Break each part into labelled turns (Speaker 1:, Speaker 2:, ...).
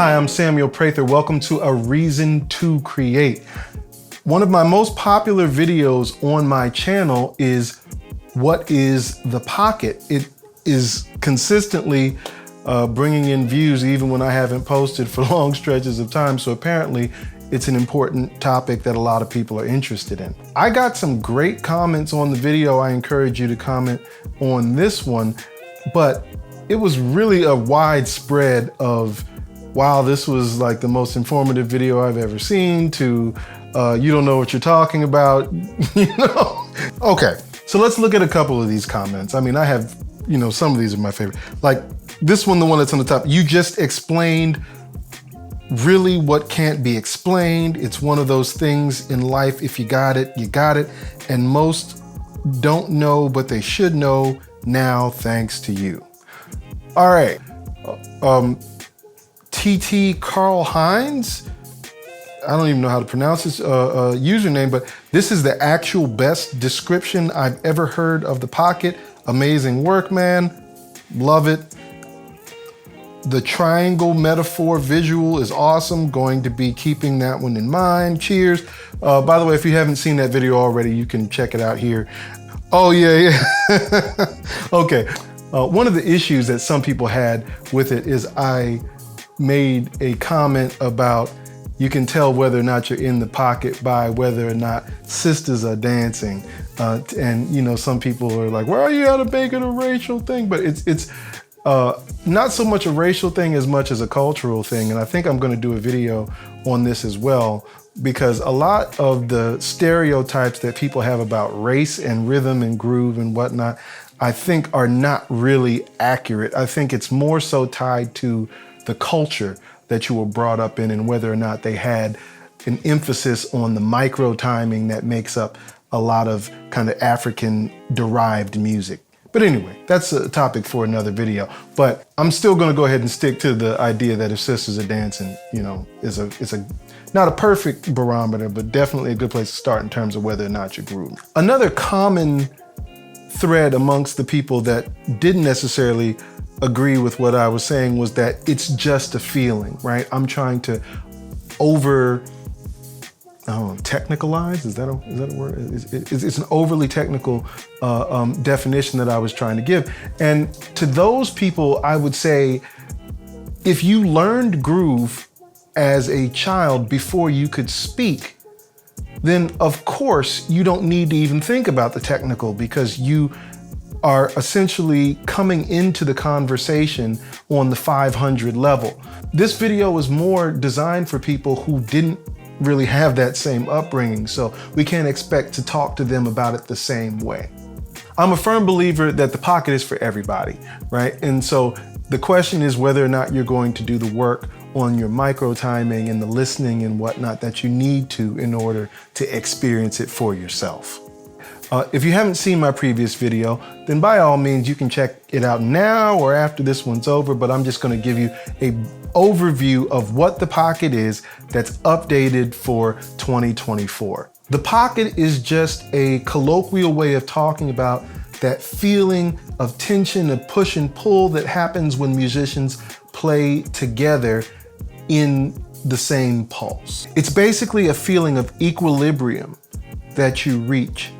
Speaker 1: Hi, I'm Samuel Prather. Welcome to A Reason to Create. One of my most popular videos on my channel is what is the pocket? It is consistently bringing in views even when I haven't posted for long stretches of time. So apparently it's an important topic that a lot of people are interested in. I got some great comments on the video. I encourage you to comment on this one, but it was really a widespread of, wow, this was like the most informative video I've ever seen, to you don't know what you're talking about, you know? Okay, so let's look at a couple of these comments. I mean, I have, you know, some of these are my favorite. Like this one, the one that's on the top, you just explained really what can't be explained. It's one of those things in life, if you got it, you got it. And most don't know, but they should know now, thanks to you. All right, TT Carl Hines, I don't even know how to pronounce his username, but this is the actual best description I've ever heard of the pocket. Amazing work, man, love it. The triangle metaphor visual is awesome. Going to be keeping that one in mind. Cheers. By the way, if you haven't seen that video already, you can check it out here. Oh yeah. Okay. One of the issues that some people had with it is I made a comment about you can tell whether or not you're in the pocket by whether or not sisters are dancing. And you know, some people are like, why are you out of making a racial thing? But it's not so much a racial thing as much as a cultural thing. And I think I'm gonna do a video on this as well, because a lot of the stereotypes that people have about race and rhythm and groove and whatnot, I think are not really accurate. I think it's more so tied to the culture that you were brought up in and whether or not they had an emphasis on the micro timing that makes up a lot of kind of African derived music. But anyway, that's a topic for another video. But I'm still gonna go ahead and stick to the idea that if sisters are dancing, you know, is a not a perfect barometer, but definitely a good place to start in terms of whether or not you're grooving. Another common thread amongst the people that didn't necessarily agree with what I was saying was that it's just a feeling, right? I'm trying to technicalize, is that a word? It's an overly technical definition that I was trying to give. And to those people, I would say, if you learned groove as a child before you could speak, then of course you don't need to even think about the technical, because you are essentially coming into the conversation on the 500 level. This video was more designed for people who didn't really have that same upbringing, so we can't expect to talk to them about it the same way. I'm a firm believer that the pocket is for everybody, right? And so the question is whether or not you're going to do the work on your micro timing and the listening and whatnot that you need to in order to experience it for yourself. If you haven't seen my previous video, then by all means, you can check it out now or after this one's over, but I'm just gonna give you an overview of what the pocket is that's updated for 2024. The pocket is just a colloquial way of talking about that feeling of tension, of push and pull that happens when musicians play together in the same pulse. It's basically a feeling of equilibrium that you reach.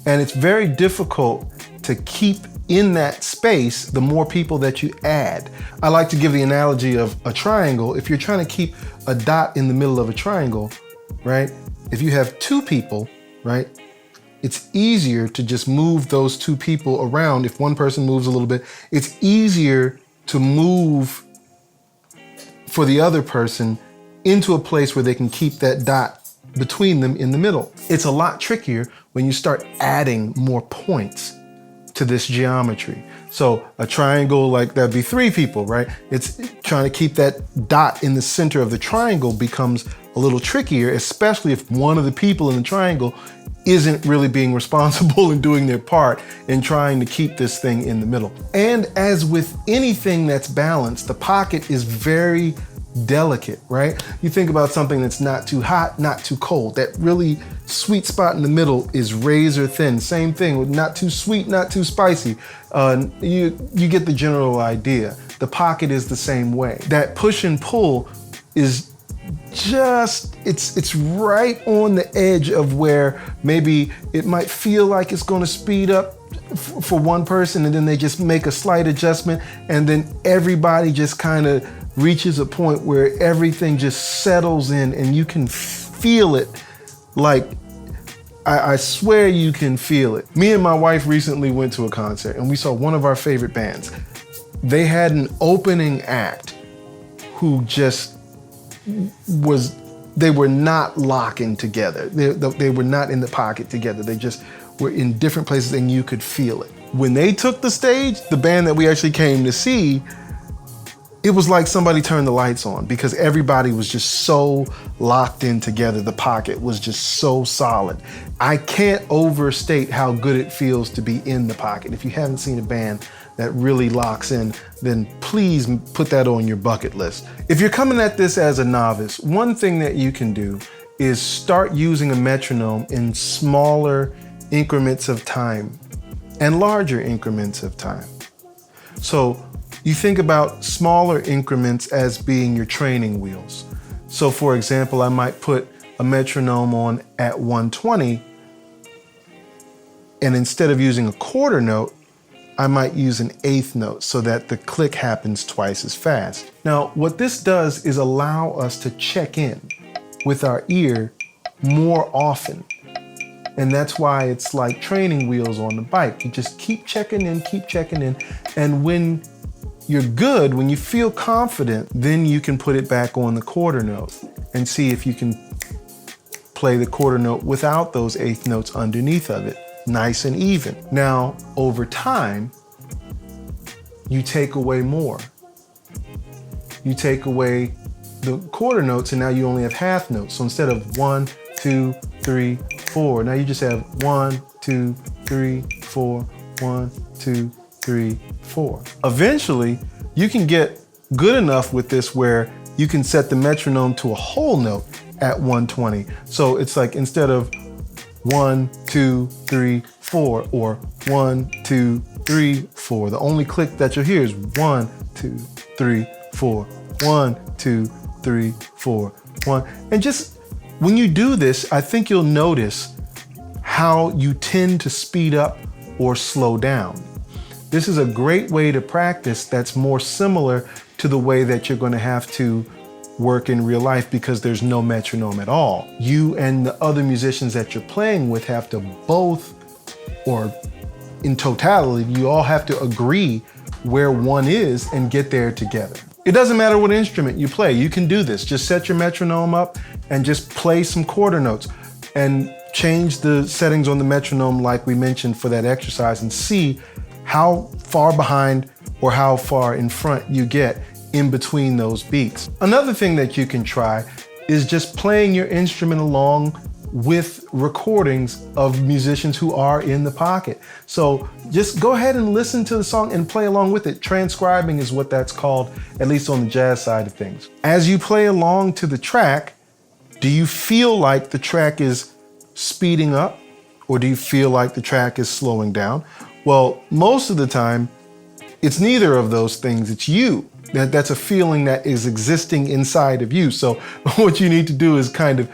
Speaker 1: And it's very difficult to keep in that space the more people that you add. I like to give the analogy of a triangle. If you're trying to keep a dot in the middle of a triangle, right? If you have two people, right? It's easier to just move those two people around. If one person moves a little bit, it's easier to move for the other person into a place where they can keep that dot between them in the middle. It's a lot trickier when you start adding more points to this geometry. So a triangle, like that'd be three people, right? It's trying to keep that dot in the center of the triangle becomes a little trickier, especially if one of the people in the triangle isn't really being responsible and doing their part in trying to keep this thing in the middle. And as with anything that's balanced, the pocket is very delicate, right? You think about something that's not too hot, not too cold. That really sweet spot in the middle is razor thin. Same thing, not too sweet, not too spicy. You get the general idea. The pocket is the same way. That push and pull is just, it's right on the edge of where maybe it might feel like it's gonna speed up for one person, and then they just make a slight adjustment, and then everybody just kind of reaches a point where everything just settles in and you can feel it. Like, I swear you can feel it. Me and my wife recently went to a concert and we saw one of our favorite bands. They had an opening act who just they were not locking together. They were not in the pocket together. They just were in different places and you could feel it. When they took the stage, the band that we actually came to see, it was like somebody turned the lights on because everybody was just so locked in together. The pocket was just so solid. I can't overstate how good it feels to be in the pocket. If you haven't seen a band that really locks in, then please put that on your bucket list. If you're coming at this as a novice, one thing that you can do is start using a metronome in smaller increments of time and larger increments of time. So you think about smaller increments as being your training wheels. So for example, I might put a metronome on at 120, and instead of using a quarter note, I might use an eighth note so that the click happens twice as fast. Now, what this does is allow us to check in with our ear more often. And that's why it's like training wheels on the bike. You just keep checking in. And when you're good, when you feel confident, then you can put it back on the quarter note and see if you can play the quarter note without those eighth notes underneath of it, nice and even. Now, over time, you take away more. You take away the quarter notes and now you only have half notes. So instead of 1, 2, 3, 4, now you just have 1, 2, 3, 4, 1, 2, 3, 4. Eventually, you can get good enough with this where you can set the metronome to a whole note at 120. So it's like instead of 1, 2, 3, 4, or 1, 2, 3, 4, the only click that you'll hear is 1, 2, 3, 4, 1, 2, 3, 4, 1. And just when you do this, I think you'll notice how you tend to speed up or slow down. This is a great way to practice that's more similar to the way that you're going to have to work in real life because there's no metronome at all. You and the other musicians that you're playing with have to both, or in totality, you all have to agree where one is and get there together. It doesn't matter what instrument you play, you can do this. Just set your metronome up and just play some quarter notes and change the settings on the metronome like we mentioned for that exercise and see how far behind or how far in front you get in between those beats. Another thing that you can try is just playing your instrument along with recordings of musicians who are in the pocket. So just go ahead and listen to the song and play along with it. Transcribing is what that's called, at least on the jazz side of things. As you play along to the track, do you feel like the track is speeding up or do you feel like the track is slowing down? Well, most of the time, it's neither of those things, it's you. That's a feeling that is existing inside of you. So what you need to do is kind of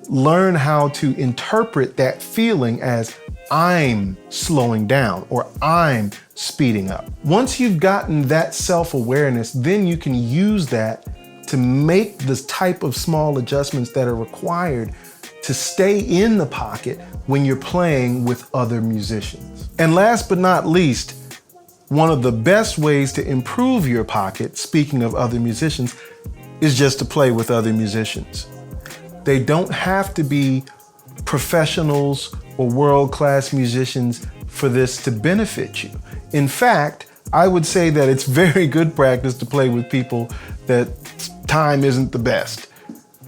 Speaker 1: learn how to interpret that feeling as I'm slowing down or I'm speeding up. Once you've gotten that self-awareness, then you can use that to make the type of small adjustments that are required to stay in the pocket when you're playing with other musicians. And last but not least, one of the best ways to improve your pocket, speaking of other musicians, is just to play with other musicians. They don't have to be professionals or world-class musicians for this to benefit you. In fact, I would say that it's very good practice to play with people that time isn't the best,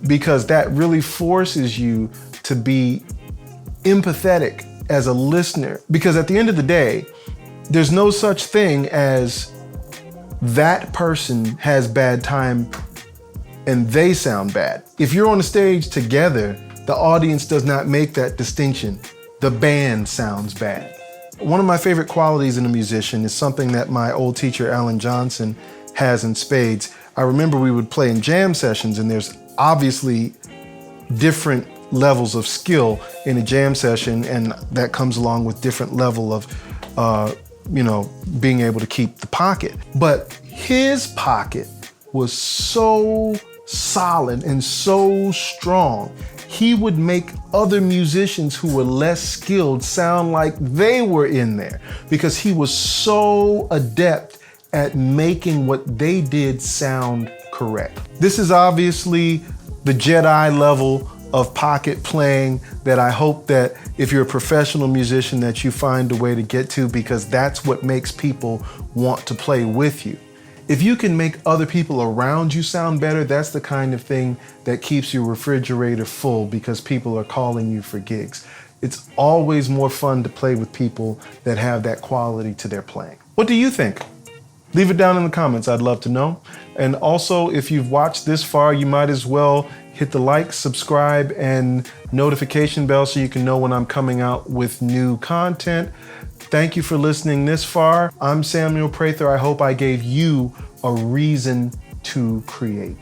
Speaker 1: because that really forces you to be empathetic as a listener. Because at the end of the day, there's no such thing as that person has bad time and they sound bad. If you're on the stage together The audience does not make that distinction. The band sounds bad. One of my favorite qualities in a musician is something that my old teacher, Alan Johnson, has in spades. I remember we would play in jam sessions, and there's obviously different levels of skill in a jam session, and that comes along with different level of, being able to keep the pocket. But his pocket was so solid and so strong, he would make other musicians who were less skilled sound like they were in there because he was so adept at making what they did sound correct. This is obviously the Jedi level of pocket playing that I hope that if you're a professional musician that you find a way to get to, because that's what makes people want to play with you. If you can make other people around you sound better, that's the kind of thing that keeps your refrigerator full because people are calling you for gigs. It's always more fun to play with people that have that quality to their playing. What do you think? Leave it down in the comments, I'd love to know. And also, if you've watched this far, you might as well hit the like, subscribe, and notification bell so you can know when I'm coming out with new content. Thank you for listening this far. I'm Samuel Prather. I hope I gave you a reason to create.